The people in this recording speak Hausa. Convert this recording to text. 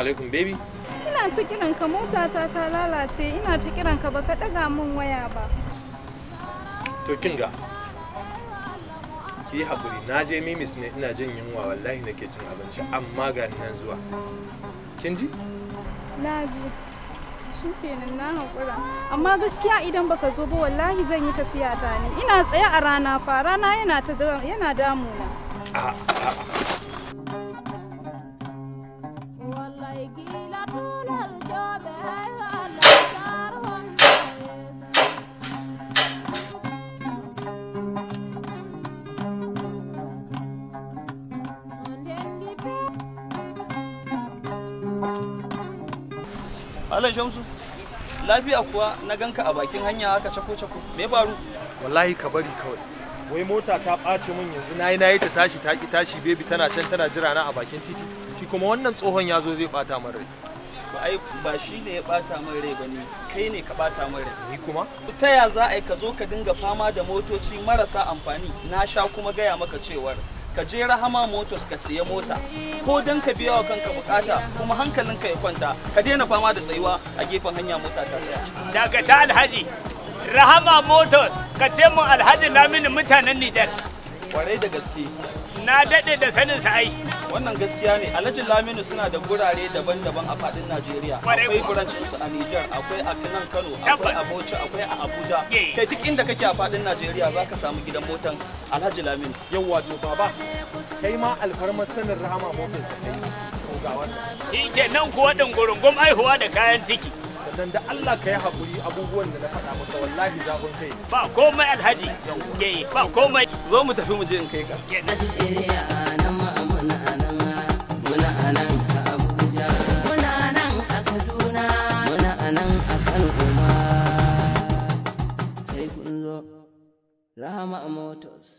alaikum baby. Ina ta kiran ka, motata ta lalace, ina ta kiran ka baka daga min waya ba. To kinga. Ki hakuri, na je mimis ne ina jin yunwa wallahi nake cin abinci amma ga nan zuwa. Kin ji? Na ji. Shi kenan na hakura. Amma gaskiya idan baka zo ba wallahi zan yi tafiya ta ne. Ina tsaye a rana fa, rana yana damuna. A'a. Malam Shamsu, lafiya kuwa na ganka a bakin hanya haka cako-cako. Me faru? Wallahi ka bari kawai. Wai mota ta ɓace min yanzu nayi ta tashi ta ki tashi baby tana can tana jira na a bakin titi. Shi kuma wannan tsohon ya zo zai ɓata min rai. To ai ba shi ne ya ɓata min rai bane, kai ne ka ɓata min rai. Ni kuma? Ta ya za a yi ka zo ka dinga fama da motoci marasa amfani? Na sha kuma gaya maka cewar ka je Rahama Motors ka siya mota ko dan ka biya wa kanka bukata kuma hankalinka ya kwanta, ka daina fama da tsayuwa a gefen hanya mota ta tsaya. Daga ta Alhaji Rahama Motors ka ce mun Alhaji Lamini mutanen Nijar. Kwarai da gaske. Na daɗe da sanin sa ai. Wannan gaskiya ne, Alhaji Laminu suna da gurare daban-daban a faɗin Najeriya. Akwai burancin su a Nijar, akwai a nan Kano, akwai a Bauchi, akwai a Abuja. Kai duk inda kake a faɗin Najeriya zaka samu gidan motan Alhaji Laminu. Yawwa to baba, kai ma alfarmar sanin Rahama Motors da kai ko ga wannan. Shi kenan kuwa dungurungum aihuwa da kayan ciki. Sannan da Allah ka yi haƙuri abubuwan da na faɗa maka wallahi zafin kai. Ba komai Alhaji. Ba komai. Zo mu tafi mu je in kai ka. Rahama Motors.